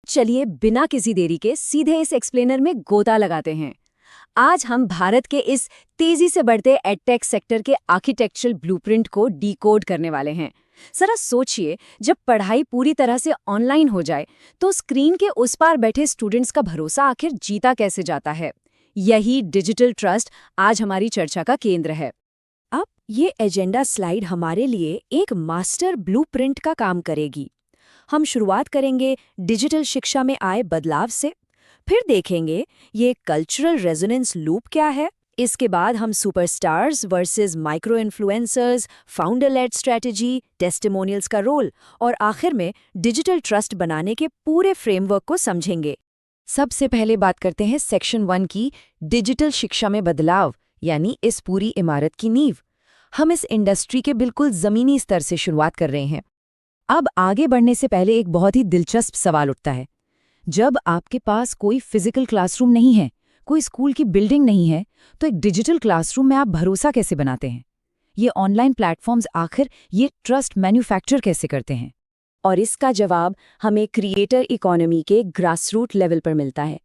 चलिए बिना किसी देरी के सीधे इस एक्सप्लेनर में गोता लगाते हैं। आज हम भारत के इस तेजी से बढ़ते एडटेक सेक्टर के आर्किटेक्चरल ब्लूप्रिंट को डिकोड करने वाले हैं। जरा सोचिए, जब पढ़ाई पूरी तरह से ऑनलाइन हो जाए तो स्क्रीन के उस पार बैठे स्टूडेंट्स का भरोसा आखिर जीता कैसे जाता है। यही डिजिटल ट्रस्ट आज हमारी चर्चा का केंद्र है। अब ये एजेंडा स्लाइड हमारे लिए एक मास्टर ब्लूप्रिंट का काम करेगी। हम शुरुआत करेंगे डिजिटल शिक्षा में आए बदलाव से, फिर देखेंगे ये कल्चरल रेजोनेंस लूप क्या है। इसके बाद हम superstars versus micro influencers, founder led strategy, testimonials का रोल और आखिर में डिजिटल ट्रस्ट बनाने के पूरे फ्रेमवर्क को समझेंगे। सबसे पहले बात करते हैं सेक्शन 1 की, डिजिटल शिक्षा में बदलाव, यानी इस पूरी इमारत की नींव। हम इस इंडस्ट्री के बिल्कुल ज़मीनी स्तर से शुरुआत कर रहे हैं। अब आगे बढ़ने से पहले एक बहुत ही दिलचस्प सवाल उठता है। जब आपके पास कोई फिजिकल क्लासरूम नहीं है, कोई स्कूल की बिल्डिंग नहीं है, तो एक डिजिटल क्लासरूम में आप भरोसा कैसे बनाते हैं? ये ऑनलाइन प्लेटफॉर्म्स आखिर ये ट्रस्ट मैन्युफैक्चर कैसे करते हैं? और इसका जवाब हमें क्रिएटर इकोनॉमी के ग्रासरूट लेवल पर मिलता है।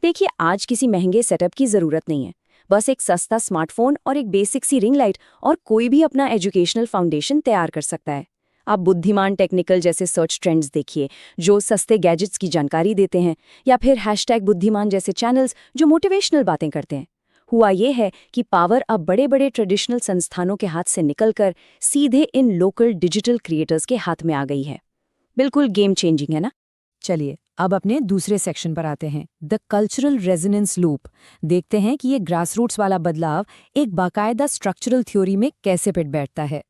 देखिए, आज किसी महंगे सेटअप की ज़रूरत नहीं है। बस एक सस्ता स्मार्टफोन और एक बेसिक सी रिंग लाइट और कोई भी अपना एजुकेशनल फाउंडेशन तैयार कर सकता है। आप बुद्धिमान टेक्निकल जैसे सर्च ट्रेंड्स देखिए, जो सस्ते गैजेट्स की जानकारी देते हैं, या फिर #बुद्धिमान जैसे चैनल्स जो मोटिवेशनल बातें करते हैं। हुआ ये है कि पावर अब बड़े बड़े ट्रेडिशनल संस्थानों के हाथ से निकलकर सीधे इन लोकल डिजिटल क्रिएटर्स के हाथ में आ गई है। बिल्कुल गेम चेंजिंग है ना। चलिए अब अपने दूसरे सेक्शन पर आते हैं, द कल्चरल रेजोनेंस लूप। देखते हैं कि ये ग्रासरूट्स वाला बदलाव एक बाकायदा स्ट्रक्चरल थ्योरी में कैसे फिट बैठता है।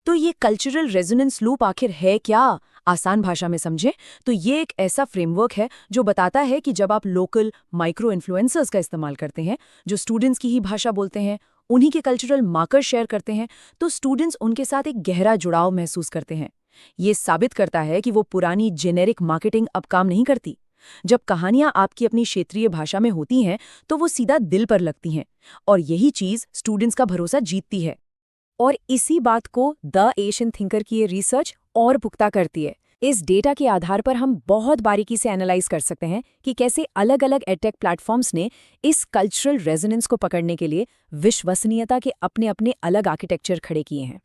तो ये कल्चरल रेजोनेंस लूप आखिर है क्या? आसान भाषा में समझे तो ये एक ऐसा फ्रेमवर्क है जो बताता है कि जब आप लोकल माइक्रो इन्फ्लुएंसर्स का इस्तेमाल करते हैं, जो स्टूडेंट्स की ही भाषा बोलते हैं, उन्हीं के कल्चरल मार्कर शेयर करते हैं, तो स्टूडेंट्स उनके साथ एक गहरा जुड़ाव महसूस करते हैं। ये साबित करता है कि वो पुरानी जेनेरिक मार्केटिंग अब काम नहीं करती। जब कहानियां आपकी अपनी क्षेत्रीय भाषा में होती हैं तो वो सीधा दिल पर लगती हैं, और यही चीज स्टूडेंट्स का भरोसा जीतती है। और इसी बात को द एशियन थिंकर की ये रिसर्च और पुख्ता करती है। इस डेटा के आधार पर हम बहुत बारीकी से एनालाइज कर सकते हैं कि कैसे अलग अलग एडटेक प्लेटफॉर्म्स ने इस कल्चरल रेजोनेंस को पकड़ने के लिए विश्वसनीयता के अपने अपने अलग आर्किटेक्चर खड़े किए हैं।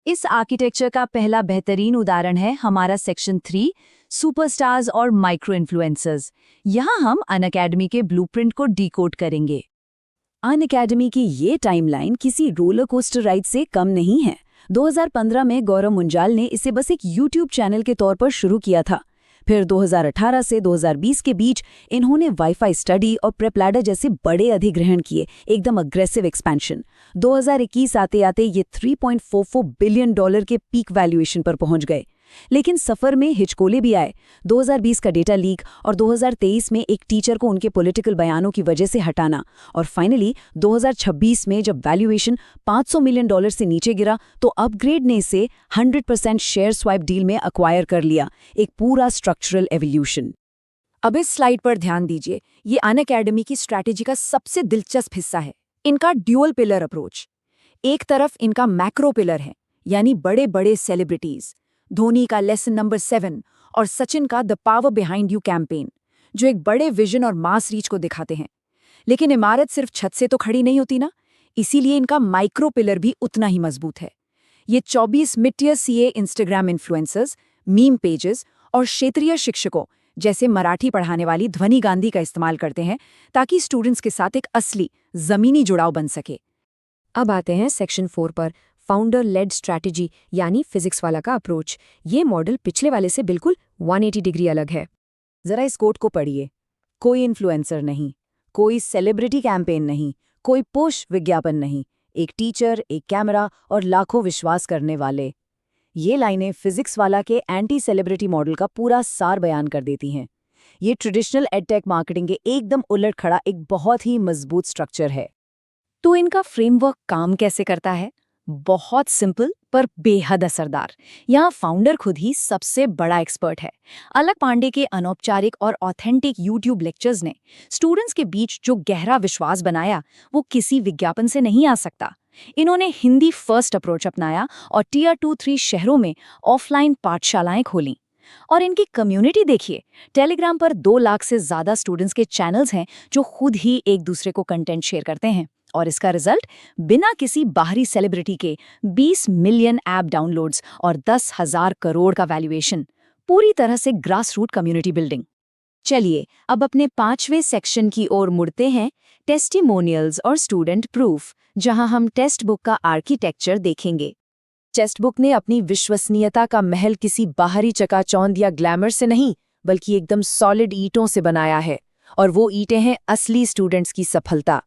इस आर्किटेक्चर का पहला बेहतरीन उदाहरण है हमारा सेक्शन 3, सुपरस्टार्स और माइक्रो इन्फ्लुएंसर्स। यहाँ हम अनअकैडमी के ब्लूप्रिंट को डिकोड करेंगे। अनअकैडमी की ये टाइमलाइन किसी रोलर कोस्टर राइड से कम नहीं है। 2015 में गौरव मुंजाल ने इसे बस एक यूट्यूब चैनल के तौर पर शुरू किया था। फिर 2018 से 2020 के बीच इन्होंने वाईफाई स्टडी और प्रेपलैडर जैसे बड़े अधिग्रहण किए, एकदम अग्रेसिव एक्सपेंशन। 2021 आते आते ये $3.44 बिलियन के पीक वैल्यूएशन पर पहुंच गए। लेकिन सफर में हिचकोले भी आए। 2020 का डेटा लीक और 2023 में एक टीचर को उनके पॉलिटिकल बयानों की वजह से हटाना, और फाइनली 2026 में जब वैल्यूएशन $500 मिलियन से नीचे गिरा तो अपग्रेड ने इसे 100% शेयर स्वाइप डील में अक्वायर कर लिया। एक पूरा स्ट्रक्चरल एवोल्यूशन। अब इस स्लाइड पर ध्यान दीजिए, ये अनअकैडमी की स्ट्रैटेजी का सबसे दिलचस्प हिस्सा है, इनका ड्यूअल पिलर अप्रोच। एक तरफ इनका मैक्रो पिलर है, यानी बड़े बड़े सेलिब्रिटीज, धोनी का लेसन नंबर 7 और सचिन का the power behind you campaign, जो एक बड़े विजन और मास रीच को दिखाते हैं। लेकिन इमारत सिर्फ छत से तो खड़ी नहीं होती ना, इसीलिए इनका माइक्रो पिलर भी उतना ही मजबूत है। ये 24 mid-tier CA Instagram influencers, meme pages और क्षेत्रीय शिक्षकों जैसे मराठी पढ़ाने वाली ध्वनि गांधी का इस्तेमाल करते हैं, ताकि स्टूडेंट्स के साथ एक असली जमीनी जुड़ाव बन सके। अब आते हैं सेक्शन 4 पर, फाउंडर लेड स्ट्रैटेजी, यानी फिजिक्स वाला का अप्रोच। ये मॉडल पिछले वाले से बिल्कुल 180 डिग्री अलग है। जरा इस कोट को पढ़िए। कोई इन्फ्लुएंसर नहीं, कोई सेलिब्रिटी कैंपेन नहीं, कोई पुश विज्ञापन नहीं, एक टीचर, एक कैमरा और लाखों विश्वास करने वाले। ये लाइनें फिजिक्स वाला के एंटी सेलिब्रिटी मॉडल का पूरा सार बयान कर देती हैं। ये ट्रेडिशनल एडटेक मार्केटिंग के एकदम उलट खड़ा एक बहुत ही मजबूत स्ट्रक्चर है। तो इनका फ्रेमवर्क काम कैसे करता है? बहुत सिंपल पर बेहद असरदार। यहाँ फाउंडर खुद ही सबसे बड़ा एक्सपर्ट है। अलक पांडे के अनौपचारिक और ऑथेंटिक यूट्यूब लेक्चर्स ने स्टूडेंट्स के बीच जो गहरा विश्वास बनाया, वो किसी विज्ञापन से नहीं आ सकता। इन्होंने हिंदी फर्स्ट अप्रोच अपनाया और टियर 2-3 शहरों में ऑफलाइन पाठशालाएं खोलीं। और इनकी कम्युनिटी देखिए, टेलीग्राम पर 2 लाख से ज़्यादा स्टूडेंट्स के चैनल्स हैं जो खुद ही एक दूसरे को कंटेंट शेयर करते हैं। और इसका रिजल्ट, बिना किसी बाहरी सेलिब्रिटी के 20 मिलियन ऐप डाउनलोड्स और 10,000 करोड़ का वैल्यूएशन। पूरी तरह से ग्रास रूट कम्युनिटी बिल्डिंग। चलिए अब अपने 5वें सेक्शन की ओर मुड़ते हैं, टेस्टिमोनियल्स और स्टूडेंट प्रूफ, जहां हम टेक्स्ट बुक का आर्किटेक्चर देखेंगे। टेक्स्ट बुक ने अपनी विश्वसनीयता का महल किसी बाहरी चकाचौंध या ग्लैमर से नहीं, बल्कि एकदम सॉलिड ईंटों से बनाया है। और वो ईंटें हैं असली स्टूडेंट्स की सफलता।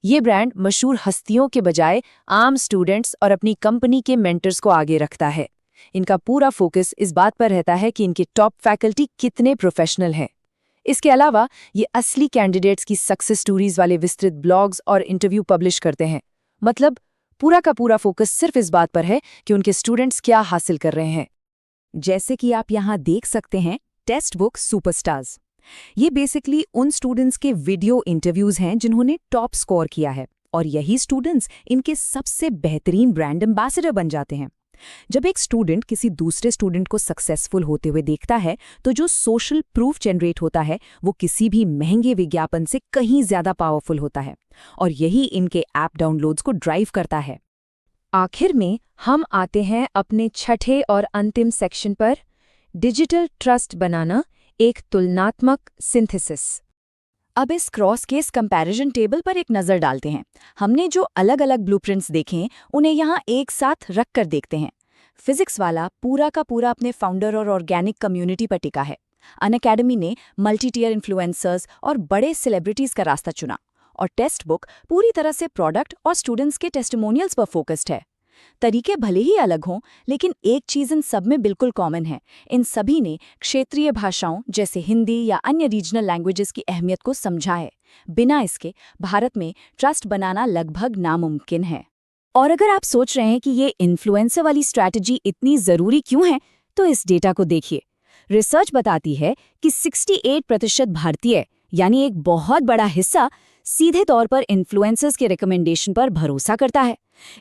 ये ब्रांड मशहूर हस्तियों के बजाय आम स्टूडेंट्स और अपनी कंपनी के मेंटर्स को आगे रखता है। इनका पूरा फोकस इस बात पर रहता है कि इनके टॉप फैकल्टी कितने प्रोफेशनल हैं। इसके अलावा ये असली कैंडिडेट्स की सक्सेस स्टोरीज वाले विस्तृत ब्लॉग्स और इंटरव्यू पब्लिश करते हैं। मतलब पूरा का पूरा फोकस सिर्फ इस बात पर है कि उनके स्टूडेंट्स क्या हासिल कर रहे हैं। जैसे कि आप यहाँ देख सकते हैं, टेक्स्ट बुक सुपरस्टार्स, ये बेसिकली उन स्टूडेंट्स के वीडियो इंटरव्यूज हैं जिन्होंने टॉप स्कोर किया है, और यही स्टूडेंट्स इनके सबसे बेहतरीन ब्रांड एम्बेसडर बन जाते हैं। जब एक स्टूडेंट किसी दूसरे स्टूडेंट को सक्सेसफुल होते हुए देखता है, तो जो सोशल प्रूफ जनरेट होता है वो किसी भी महंगे विज्ञापन से कहीं ज्यादा पावरफुल होता है, और यही इनके ऐप डाउनलोड्स को ड्राइव करता है। आखिर में हम आते हैं अपने छठे और अंतिम सेक्शन पर, डिजिटल ट्रस्ट बनाना, एक तुलनात्मक सिंथेसिस। अब इस क्रॉस केस कंपैरिजन टेबल पर एक नज़र डालते हैं। हमने जो अलग अलग ब्लूप्रिंट्स देखे उन्हें यहाँ एक साथ रख कर देखते हैं। फिजिक्स वाला पूरा का पूरा अपने फाउंडर और ऑर्गेनिक कम्युनिटी पर टिका है। अनअकैडमी ने मल्टी टियर इन्फ्लुएंसर्स और बड़े सेलिब्रिटीज का रास्ता चुना। और टेक्स्ट बुक पूरी तरह से प्रोडक्ट और स्टूडेंट्स के टेस्टिमोनियल्स पर फोकस्ड है। तरीके भले ही अलग हों, लेकिन एक चीज़ इन सब में बिल्कुल कॉमन है। इन सभी ने क्षेत्रीय भाषाओं जैसे हिंदी या अन्य रीजनल लैंग्वेजेस की अहमियत को समझा है। बिना इसके भारत में ट्रस्ट बनाना लगभग नामुमकिन है। और अगर आप सोच रहे हैं कि ये इन्फ्लुएंसर वाली स्ट्रैटेजी इतनी ज़रूरी क्यों है, तो इस डेटा को देखिए। रिसर्च बताती है कि 68% भारतीय, यानी एक बहुत बड़ा हिस्सा, सीधे तौर पर इन्फ्लुएंसर्स के रिकमेंडेशन पर भरोसा करता है।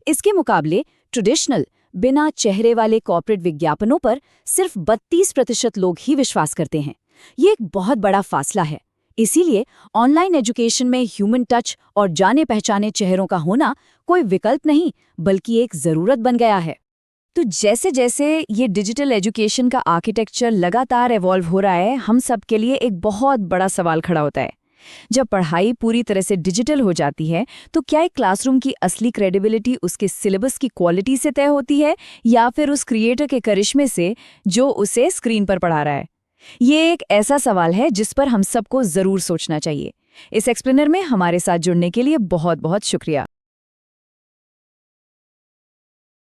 इसके मुकाबले ट्रेडिशनल, बिना चेहरे वाले कॉर्पोरेट विज्ञापनों पर सिर्फ 32% लोग ही विश्वास करते हैं। ये एक बहुत बड़ा फासला है। इसीलिए ऑनलाइन एजुकेशन में ह्यूमन टच और जाने पहचाने चेहरों का होना कोई विकल्प नहीं, बल्कि एक ज़रूरत बन गया है। तो जैसे जैसे ये डिजिटल एजुकेशन का आर्किटेक्चर लगातार इवॉल्व हो रहा है, हम सब के लिए एक बहुत बड़ा सवाल खड़ा होता है। जब पढ़ाई पूरी तरह से डिजिटल हो जाती है, तो क्या एक क्लासरूम की असली क्रेडिबिलिटी उसके सिलेबस की क्वालिटी से तय होती है, या फिर उस क्रिएटर के करिश्मे से जो उसे स्क्रीन पर पढ़ा रहा है? ये एक ऐसा सवाल है जिस पर हम सबको ज़रूर सोचना चाहिए। इस एक्सप्लेनर में हमारे साथ जुड़ने के लिए बहुत बहुत शुक्रिया।